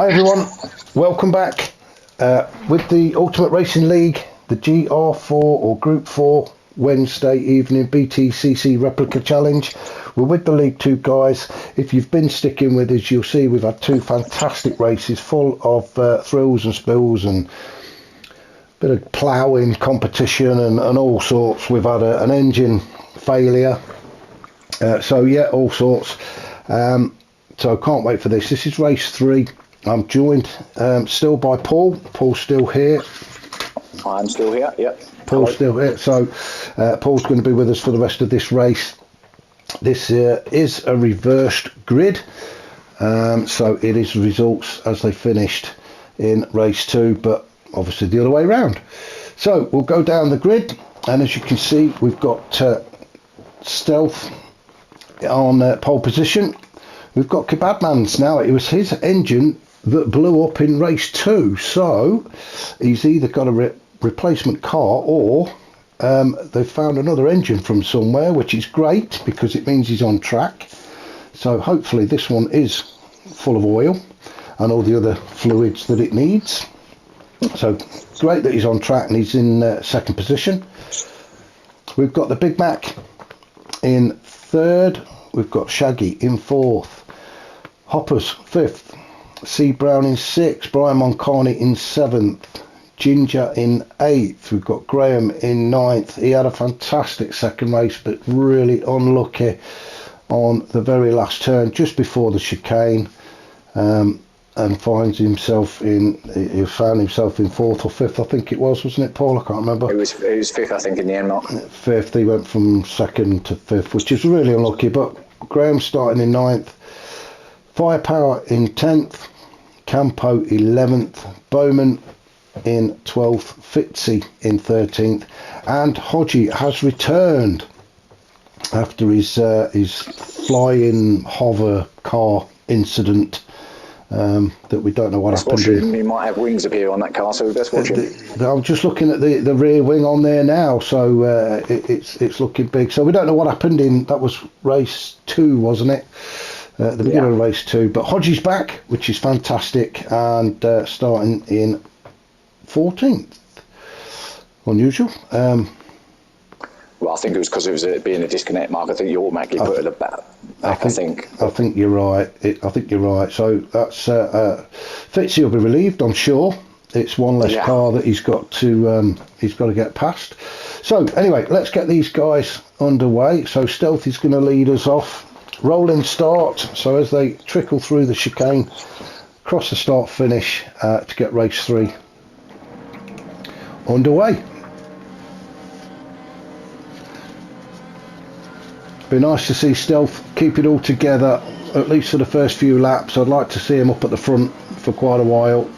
Hi everyone, welcome back with the Ultimate Racing League, the GR4 or Group 4 Wednesday evening BTCC Replica Challenge. We're with the League 2 guys. If you've been sticking with us, you'll see we've had two fantastic races full of thrills and spills and bit of ploughing competition and all sorts. We've had an engine failure, so yeah, all sorts. So I can't wait for this. This is race 3. I'm joined still by Paul. Paul's still here. I'm still here, yep. Paul's still here. So Paul's going to be with us for the rest of this race. This is a reversed grid. So it is results as they finished in race 2, but obviously the other way around. So we'll go down the grid, and as you can see, we've got Stealth on pole position. We've got Kebabman's now. It was his engine that blew up in race 2, so he's either got a replacement car or they've found another engine from somewhere, which is great because it means he's on track. So hopefully this one is full of oil and all the other fluids that it needs. So great that he's on track and he's in second position. We've got the Big Mac in third. We've got Shaggy in fourth, Hoppers fifth, C Brown in sixth, Brian Moncani in seventh, Ginger in eighth. We've got Graham in ninth. He had a fantastic second race, but really unlucky on the very last turn just before the chicane, and finds himself in. He found himself in fourth or fifth, I think it was, wasn't it, Paul? I can't remember. It was fifth, I think, in the end, Mark. Fifth. He went from second to fifth, which is really unlucky. But Graham starting in ninth, Firepower in 10th, Campo 11th, Bowman in 12th, Fitzy in 13th, and Hodgie has returned after his flying hover car incident that we don't know what happened. He might have wings appear on that car, so we best watch him. I'm just looking at the rear wing on there now, so it's looking big. So we don't know what happened in, that was race 2, wasn't it? The beginning of race 2, but Hodgie's back, which is fantastic, and starting in 14th. Unusual. Well, I think it was because it was being a disconnect, Mark. I think you automatically put it back. I think you're right. I think you're right. So that's Fitzy will be relieved, I'm sure. It's one less car that he's got to get past. So anyway, let's get these guys underway. So Stealth is going to lead us off. Rolling start, so as they trickle through the chicane, cross the start finish to get race 3 underway. Be nice to see Stealth keep it all together, at least for the first few laps. I'd like to see him up at the front for quite a while.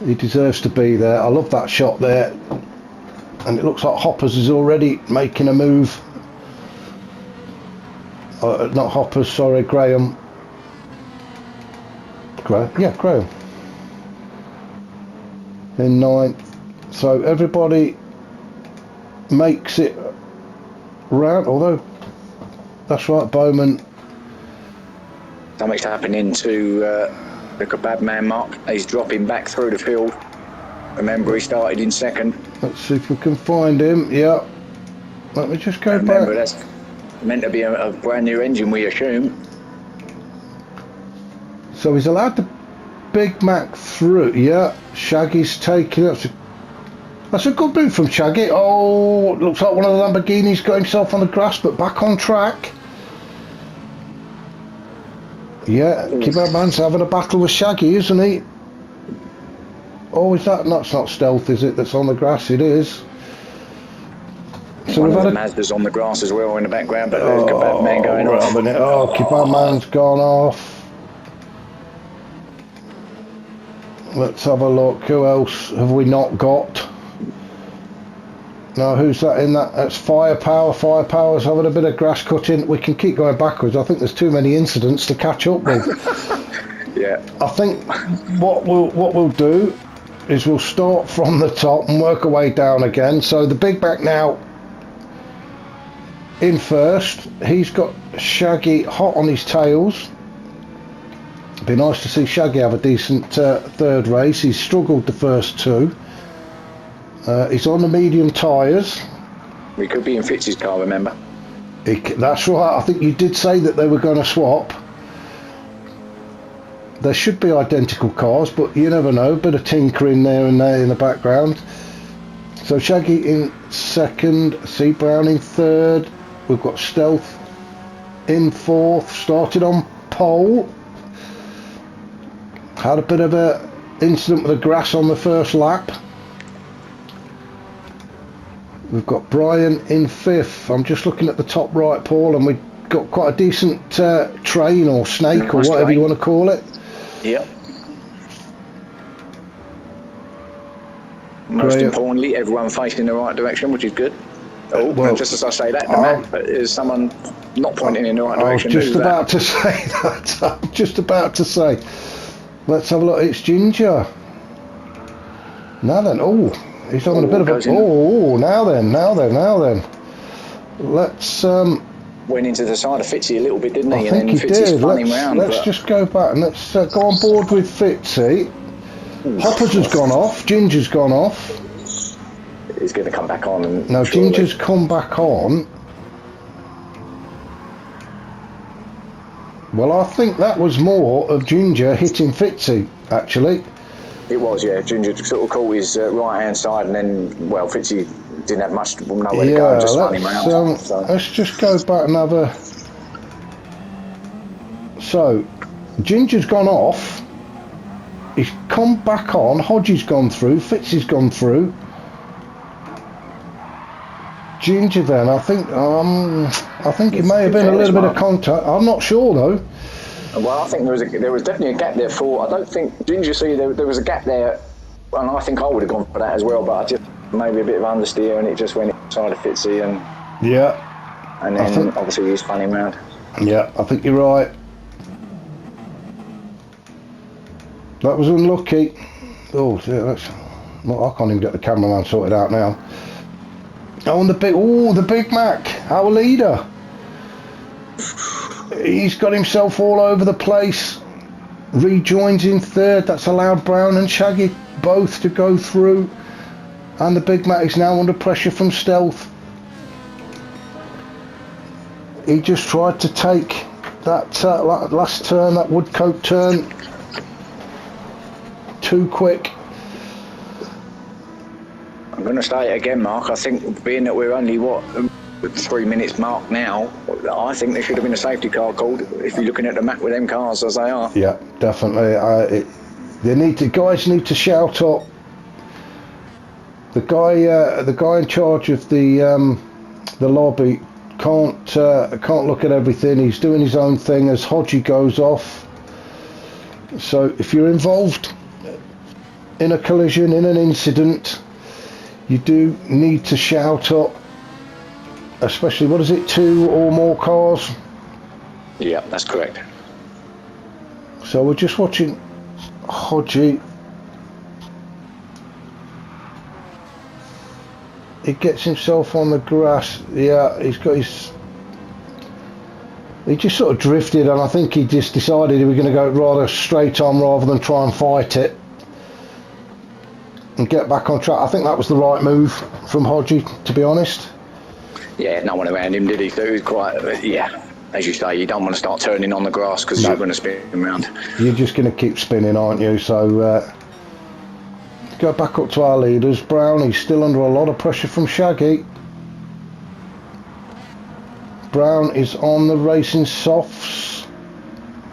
He deserves to be there. I love that shot there, and it looks like Hoppers is already making a move. Not Hoppers, sorry, Graham. Graham. In 9th. So everybody makes it round, although that's right, Bowman. Damage happening to the Kebab Man, Mark. He's dropping back through the field. Remember, he started in second. Let's see if we can find him. Yeah. Let me just go back. That's meant to be a brand new engine, we assume. So he's allowed the Big Mac through. Yeah, Shaggy's taking it. That's a good move from Shaggy. Oh, looks like one of the Lamborghinis got himself on the grass, but back on track. Yeah, Kebabman's having a battle with Shaggy, isn't he? Oh, is that? That's not Stealth, is it? That's on the grass. It is. So one of the Mazdas on the grass as well in the background, but there's Kebab Man going off. Kebabman's gone off. Let's have a look. Who else have we not got? No, who's that in that? That's Firepower. Firepower's having a bit of grass cutting. We can keep going backwards. I think there's too many incidents to catch up with. Yeah. I think what we'll do is we'll start from the top and work our way down again. So the Big Mac now in first. He's got Shaggy hot on his tails. Be nice to see Shaggy have a decent third race. He's struggled the first two. He's on the medium tyres. We could be in Fitz's car, remember? That's right. I think you did say that they were going to swap. There should be identical cars, but you never know. Bit of tinkering there and there in the background. So Shaggy in second, C Brown in third. We've got Stealth in fourth. Started on pole. Had a bit of a incident with the grass on the first lap. We've got Brian in fifth. I'm just looking at the top right, Paul, and we've got quite a decent train or snake or whatever you want to call it. Yep. Most importantly, everyone facing the right direction, which is good. Oh, well, and just as I say that, the map is someone not pointing in the right direction. I was just about to say that. I'm just about to say. Let's have a look. It's Ginger. Now then, he's having a bit of a... now then. Let's... Went into the side of Fitzy a little bit, didn't he? I think he did. Let's just go back and let's go on board with Fitzy. Hoppers has gone off. Ginger's gone off. He's going to come back on. No, Ginger's come back on. Well, I think that was more of Ginger hitting Fitzy, actually. It was, yeah. Ginger sort of caught his right-hand side, and then, well, Fitzy didn't have much nowhere to go, just spun him around. Let's just go back and have a... So, Ginger's gone off. He's come back on. Hodgie's gone through. Fitzy's gone through. Ginger then, I think it may have been a little bit of contact. I'm not sure though. Well, I think there was definitely a gap there for. I don't think Ginger there was a gap there, and I think I would have gone for that as well. But I just maybe a bit of understeer, and it just went inside of Fitzy, and and then obviously he's spun him round. Yeah, I think you're right. That was unlucky. Oh, yeah, I can't even get the cameraman sorted out now. Oh, and the Big Mac, our leader. He's got himself all over the place. Rejoins in third. That's allowed Brown and Shaggy both to go through. And the Big Mac is now under pressure from Stealth. He just tried to take that last turn, that Woodcote turn, too quick. I'm going to say it again, Mark. I think being that we're only, 3 minutes mark now, I think there should have been a safety car called if you're looking at the map with them cars as they are. Yeah, definitely. Guys need to shout up. The guy in charge of the lobby can't look at everything. He's doing his own thing as Hodgie goes off. So if you're involved in a collision, in an incident, you do need to shout up, especially, 2 or more cars? Yeah, that's correct. So we're just watching Hodgie. He gets himself on the grass. Yeah, he just sort of drifted, and I think he just decided he was going to go rather straight on rather than try and fight it and get back on track. I think that was the right move from Hodgie, to be honest. Yeah, no one around him, did he? So it was quite, as you say, you don't want to start turning on the grass because you're going to spin him around. You're just going to keep spinning, aren't you? So go back up to our leaders. Brown, he's still under a lot of pressure from Shaggy. Brown is on the racing softs.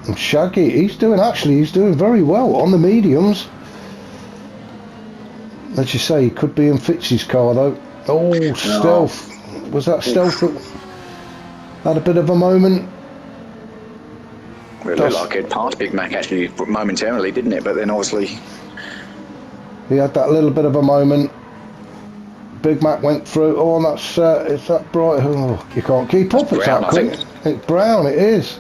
And Shaggy, he's doing very well on the mediums. As you say, he could be in Fitzy's car though. Oh, Stealth. Was that Stealth that had a bit of a moment? It looked like it passed Big Mac actually momentarily, didn't it? But then obviously he had that little bit of a moment. Big Mac went through. Oh, and that's is that bright? Oh, you can't keep up with that quick. It's Brown. It is.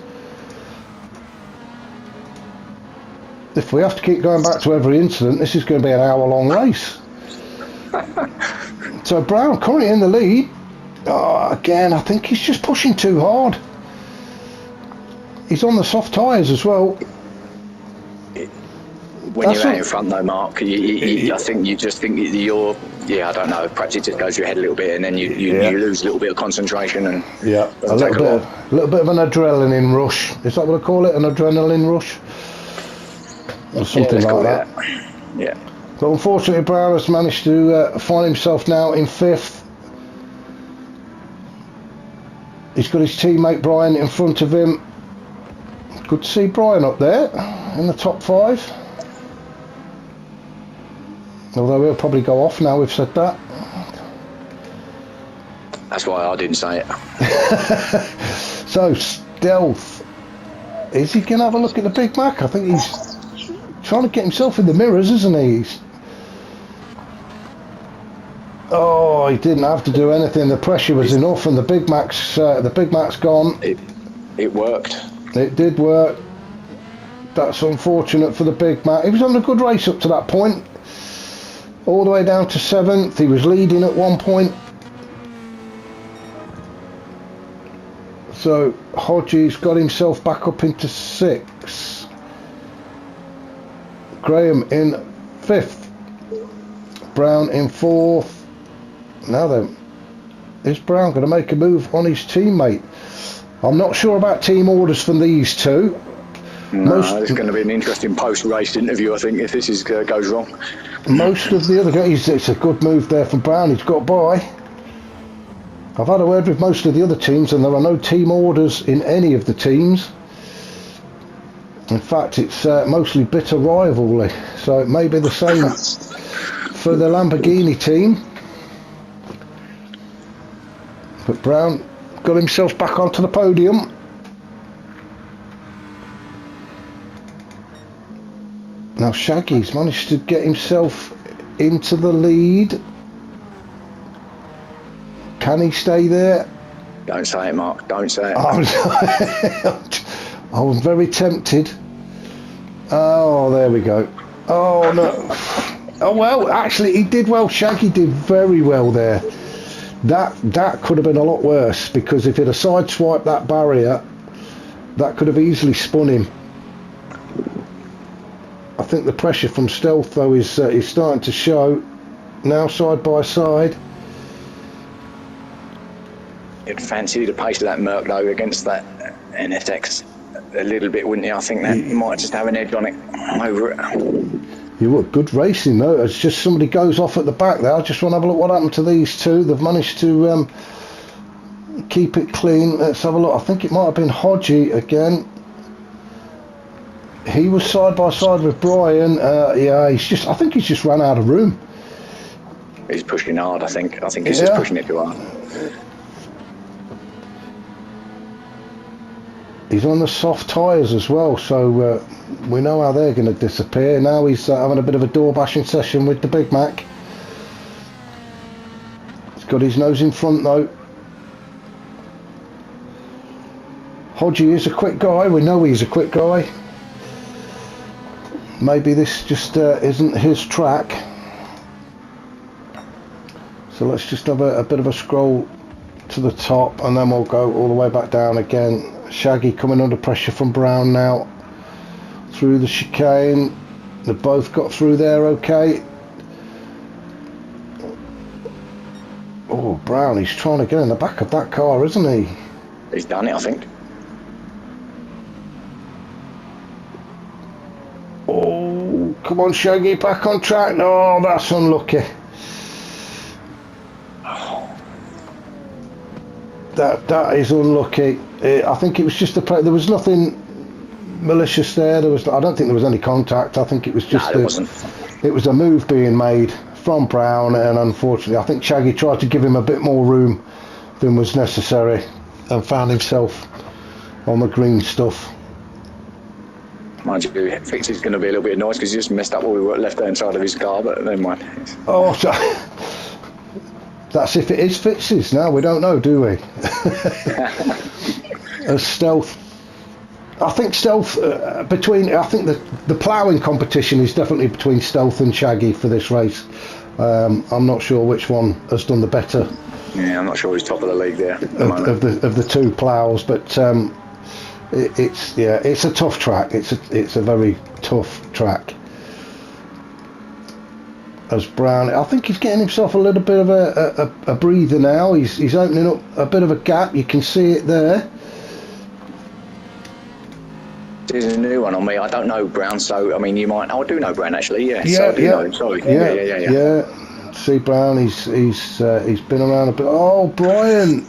If we have to keep going back to every incident, this is going to be an hour-long race. So Brown currently in the lead. Oh, again, I think he's just pushing too hard. He's on the soft tyres as well. when you're out in front though, Mark, I think you just think you're, I don't know, perhaps it just goes through your head a little bit, and then you lose a little bit of concentration, and a little bit of an adrenaline rush. Is that what I call it? An adrenaline rush? Or something like that. Yeah. But unfortunately, Brown has managed to find himself now in 5th. He's got his teammate Brian in front of him. Good to see Brian up there in the top 5. Although he'll probably go off now we've said that. That's why I didn't say it. So, Stealth. Is he going to have a look at the Big Mac? I think he's trying to get himself in the mirrors, isn't he? Oh, he didn't have to do anything. The pressure was enough, and the Big Mac's gone. It worked. It did work. That's unfortunate for the Big Mac. He was having a good race up to that point. All the way down to 7th. He was leading at one point. So Hodges got himself back up into 6th. Graham in 5th. Brown in 4th. Now then, is Brown going to make a move on his teammate? I'm not sure about team orders from these two. No, it's going to be an interesting post-race interview, I think, if this goes wrong. Most of the other guys, it's a good move there from Brown. He's got by. I've had a word with most of the other teams, and there are no team orders in any of the teams. In fact, it's mostly bitter rivalry, so it may be the same for the Lamborghini team. But Brown got himself back onto the podium. Now Shaggy's managed to get himself into the lead. Can he stay there? Don't say it, Mark. Don't say it. I was very tempted. Oh, there we go. Oh, no. Oh, well, actually, he did well. Shaggy did very well there. That could have been a lot worse, because if he'd have sideswiped that barrier, that could have easily spun him. I think the pressure from Stealth, though, is starting to show. Now side by side. You'd fancy the pace of that Merc, though, against that NSX a little bit, wouldn't you? I think that you might just have an edge on it over it. You would. Good racing, though. It's just somebody goes off at the back there. I just want to have a look what happened to these two. They've managed to keep it clean. Let's have a look. I think it might have been Hodgie again. He was side by side with Brian. I think he's just ran out of room. He's pushing hard, I think. I think he's just pushing it too hard. He's on the soft tyres as well, so we know how they're going to disappear. Now he's having a bit of a door bashing session with the Big Mac. He's got his nose in front though. Hodgie is a quick guy. We know he's a quick guy. Maybe this just isn't his track. So let's just have a bit of a scroll to the top, and then we'll go all the way back down again. Shaggy coming under pressure from Brown now through the chicane. They both got through there okay. Oh, Brown, he's trying to get in the back of that car, isn't he? He's done it, I think. Oh, come on, Shaggy, back on track. No, that's unlucky. That is unlucky. I think it was just there was nothing malicious there. I don't think there was any contact. I think it was just it was a move being made from Brown, and unfortunately I think Shaggy tried to give him a bit more room than was necessary and found himself on the green stuff. Mind you, Fix is going to be a little bit annoyed because he just messed up what we were left hand side of his car, but never mind. Oh, so that's if it is Fitz's. Now we don't know, do we? Stealth. I think Stealth I think the ploughing competition is definitely between Stealth and Shaggy for this race. I'm not sure which one has done the better. Yeah, I'm not sure who's top of the league there. Of the two ploughs, but it's a tough track. It's a very tough track. As Brown, I think he's getting himself a little bit of a breather now. He's opening up a bit of a gap. You can see it there. There's a new one on me. I don't know Brown, so I mean, you might. Oh, I do know Brown actually. Yeah. Yeah. So I do know him. Sorry. Yeah. See Brown. He's been around a bit. Oh, Brian.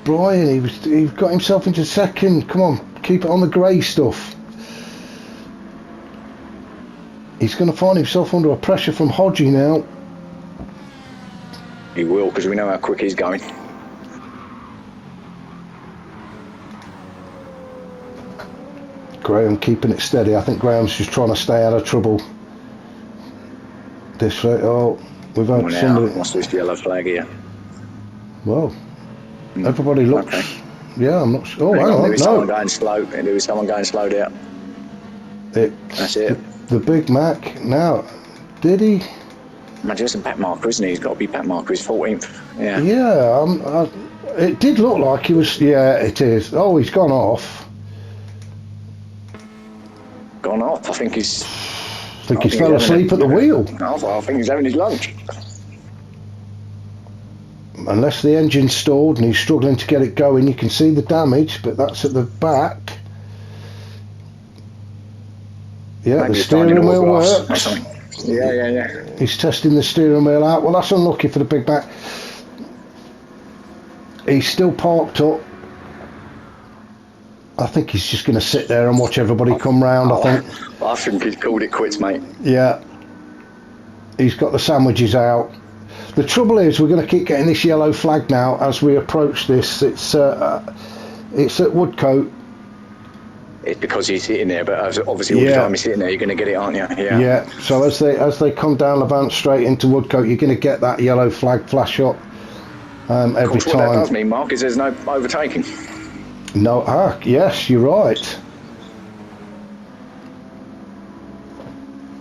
He got himself into second. Come on, keep it on the grey stuff. He's going to find himself under a pressure from Hodgie now. He will, because we know how quick he's going. Graham keeping it steady. I think Graham's just trying to stay out of trouble. This way. Oh, we've had somebody. What's this yellow flag here? Well, everybody looks. Okay. Yeah, I'm not sure. Oh, hang on. There was someone going slow. There was someone going slow there. That's it. The Big Mac. Now, did he? Imagine it's a back marker, isn't he? He's got to be back marker. He's 14th. Yeah. Yeah. It did look like he was. Yeah, it is. Oh, he's gone off. Gone off. I think he's. I think he fell asleep at the wheel. I think he's having his lunch. Unless the engine's stalled and he's struggling to get it going, you can see the damage, but that's at the back. Yeah, maybe the steering wheel works. Yeah. He's testing the steering wheel out. Well, that's unlucky for the Big Mac. He's still parked up. I think he's just going to sit there and watch everybody come round, I think he's called it quits, mate. Yeah. He's got the sandwiches out. The trouble is, we're going to keep getting this yellow flag now as we approach this. It's at Woodcote. It's because he's sitting there, but obviously all the time he's sitting there, you're going to get it, aren't you? Yeah. So as they come down Levant straight into Woodcote, you're going to get that yellow flag flash up every of course, time. What that does mean, Mark, is there's no overtaking. No. Yes, you're right.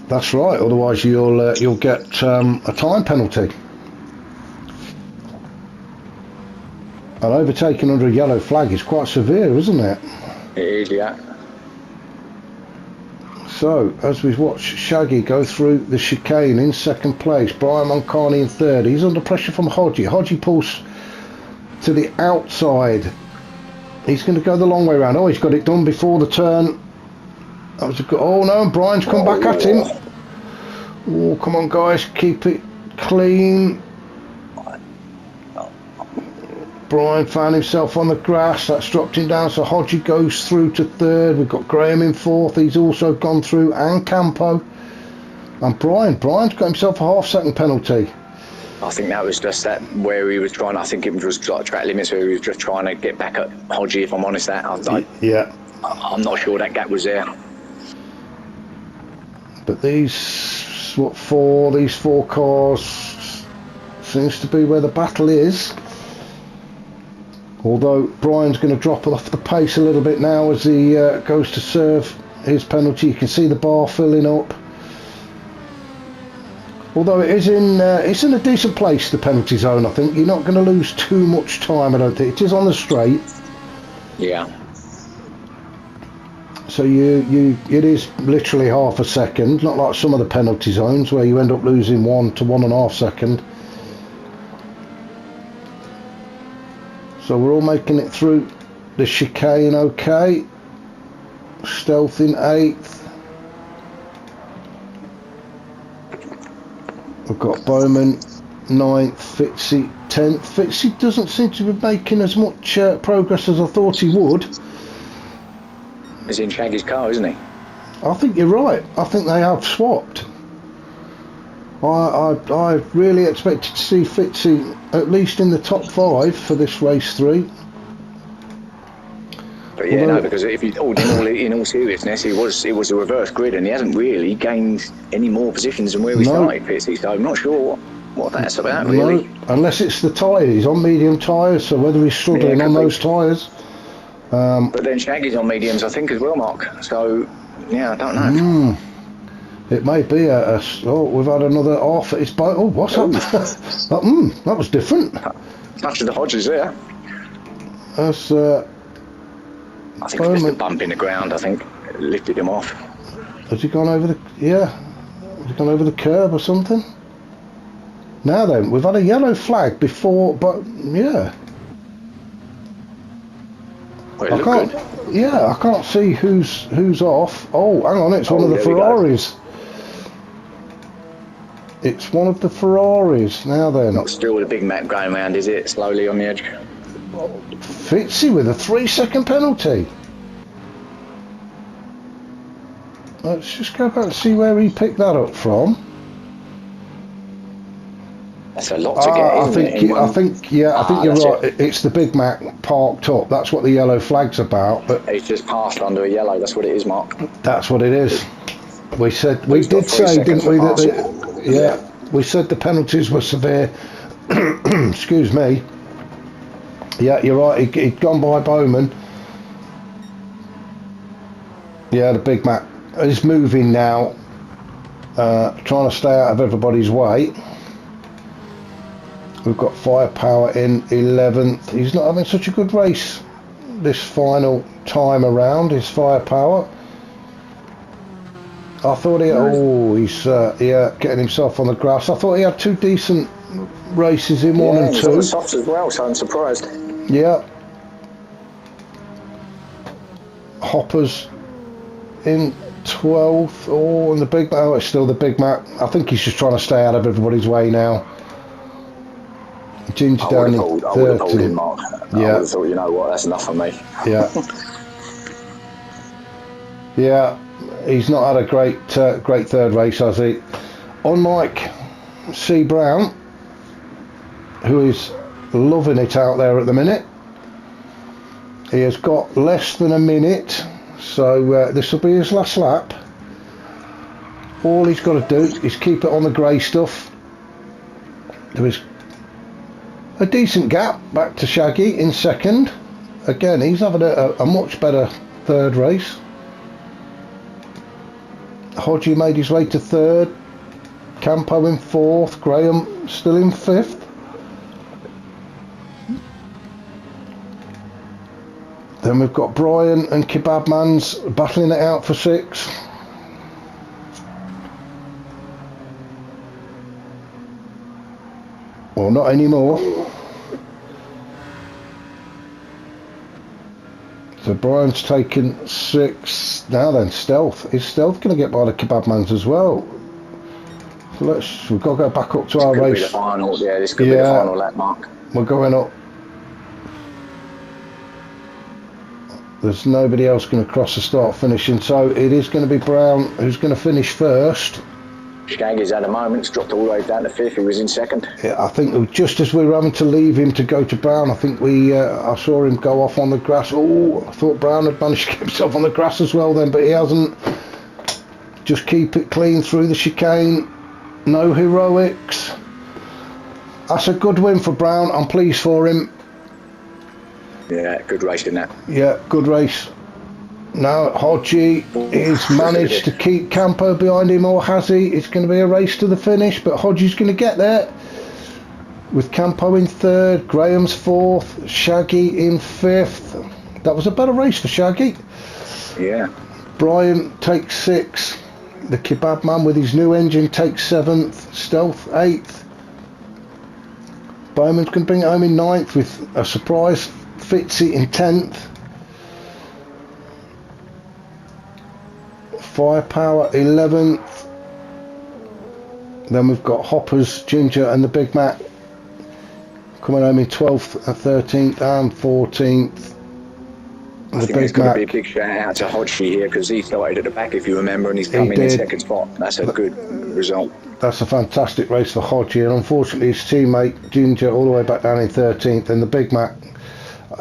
That's right. Otherwise, you'll get a time penalty. An overtaking under a yellow flag is quite severe, isn't it? It is, yeah. So, as we've watched Shaggy go through the chicane in second place, Brian Moncani in third. He's under pressure from Hodgie. Hodgie pulls to the outside. He's going to go the long way around. Oh, he's got it done before the turn. That was a good. Oh no, and Brian's come back at him. Oh, come on, guys, keep it clean. Brian found himself on the grass. That's dropped him down, so Hodgie goes through to third. We've got Graham in fourth. He's also gone through, and Campo. And Brian's got himself a half-second penalty. I think that was just that where he was trying. I think it was like track limits where he was just trying to get back at Hodgie. If I'm honest, I'm not sure that gap was there. But these four cars seems to be where the battle is. Although Brian's going to drop off the pace a little bit now as he goes to serve his penalty. You can see the bar filling up. Although it's in a decent place, the penalty zone. I think you're not going to lose too much time. I don't think it is on the straight. Yeah. So it is literally half a second, not like some of the penalty zones where you end up losing 1 to 1.5 seconds. So we're all making it through the chicane okay. Stealth in 8th. We've got Bowman 9th, Fitzy 10th. Fitzy doesn't seem to be making as much progress as I thought he would. He's in Shaggy's car, isn't he? I think you're right. I think they have swapped. I really expected to see Fitzy at least in the top 5 for this race 3. But yeah, no, because if in all seriousness, it was a reverse grid, and he hasn't really gained any more positions than where we started, Fitzy. So I'm not sure what that's about, really. Unless it's the tyres. He's on medium tyres, so whether he's struggling on those tyres. But then Shaggy's on mediums, I think, as well, Mark. So yeah, I don't know. It may be we've had another off at his boat. Oh, what's that? That was different. Touch of the Hodges there. As I think it's just a bump in the ground. I think it lifted him off. Has he gone over the? Yeah, has he gone over the curb or something? Now then, we've had a yellow flag before, but yeah. Well, I can't. Good. Yeah, I can't see who's off. Oh, hang on, it's one of the Ferraris. It's one of the Ferraris. Now then. Not still with a Big Mac going round, is it? Slowly on the edge. Fitzy with a 3-second penalty. Let's just go back and see where he picked that up from. That's a lot to get. I think you're right. It's the Big Mac parked up. That's what the yellow flag's about. But it's just passed under a yellow. That's what it is, Mark. That's what it is. We did say, didn't we, that we said the penalties were severe. Excuse me. Yeah, you're right. He'd gone by Bowman. Yeah, the Big Mac is moving now, trying to stay out of everybody's way. We've got Firepower in 11th. He's not having such a good race this final time around, his Firepower. I thought he's getting himself on the grass. I thought he had 2 decent races in 1 and 2. On the softs as well, so I'm surprised. Yeah. Hopper's in 12th. Oh, and the Big Mac. Oh, it's still the Big Mac. I think he's just trying to stay out of everybody's way now. Ginger down in 13th. I would have pulled in, Mark. I would have thought, you know what, that's enough for me. Yeah. Yeah, he's not had a great third race, has he? Unlike C. Brown, who is loving it out there at the minute. He has got less than a minute, so this will be his last lap. All he's got to do is keep it on the grey stuff. There is a decent gap back to Shaggy in second. Again, he's having a much better third race. Hodgie made his way to third. Campo in fourth. Graham still in fifth. Then we've got Brian and Kebab Man's battling it out for 6. Well, not anymore. So Brian's taken 6. Now then, Stealth. Is Stealth going to get by the Kebab Mans as well? So we've got to go back up to our race. This could be the final. Yeah, this could be the final lap, Mark. We're going up. There's nobody else going to cross the start finishing, so it is going to be Brown who's going to finish first. Shaggy's at the moment, it's dropped all the way down to 5th. He was in second. Yeah, I think just as we were having to leave him to go to Brown, I think I saw him go off on the grass. Oh, I thought Brown had managed to get himself on the grass as well then, but he hasn't. Just keep it clean through the chicane. No heroics. That's a good win for Brown. I'm pleased for him. Yeah, good race in that. Yeah, good race. Now Hodgie is managed to keep Campo behind him, or has he? It's going to be a race to the finish, but Hodgie's going to get there. With Campo in third, Graham's fourth, Shaggy in fifth. That was a better race for Shaggy. Yeah. Brian takes 6. The Kebab Man with his new engine takes 7th. Stealth 8th. Bowman's going to bring it home in 9th with a surprise. Fitzy in 10th. Firepower 11th. Then we've got Hoppers, Ginger and the Big Mac coming home in 12th, 13th and 14th. I think there's going to be a big shout out to Hodgie here because he started at the back, if you remember, and he's coming in second spot. That's a good result. That's a fantastic race for Hodgie, and unfortunately his teammate Ginger all the way back down in 13th, and the Big Mac,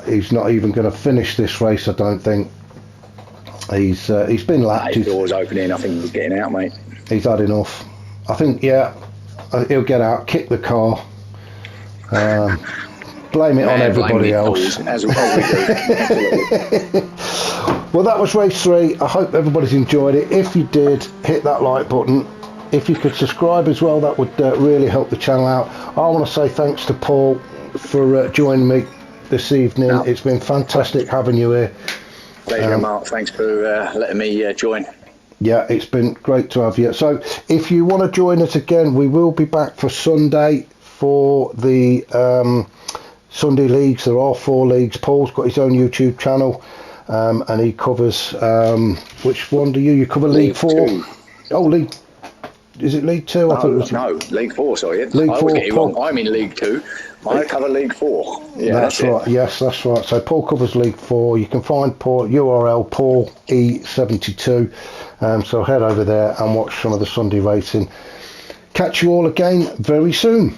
he's not even going to finish this race, I don't think. He's been lapped. His door's opening. I think he's getting out, mate. He's had enough. I think, yeah, he'll get out, kick the car, blame it on everybody else. As we do. Well, that was race 3. I hope everybody's enjoyed it. If you did, hit that like button. If you could subscribe as well, that would really help the channel out. I want to say thanks to Paul for joining me this evening. No. It's been fantastic having you here. Pleasure, Mark. Thanks for letting me join. Yeah, it's been great to have you. So if you want to join us again, we will be back for Sunday for the Sunday leagues. There are 4 leagues. Paul's got his own YouTube channel, and he covers, which one do you cover? League 4? 2. Oh, League, is it League 2? No, I thought it was no, League 4, sorry. League 4, I always get it wrong. I'm in League 2. I cover League 4. Yeah, that's right. Yes, that's right. So Paul covers League 4. You can find Paul, URL Paul E72. So head over there and watch some of the Sunday racing. Catch you all again very soon.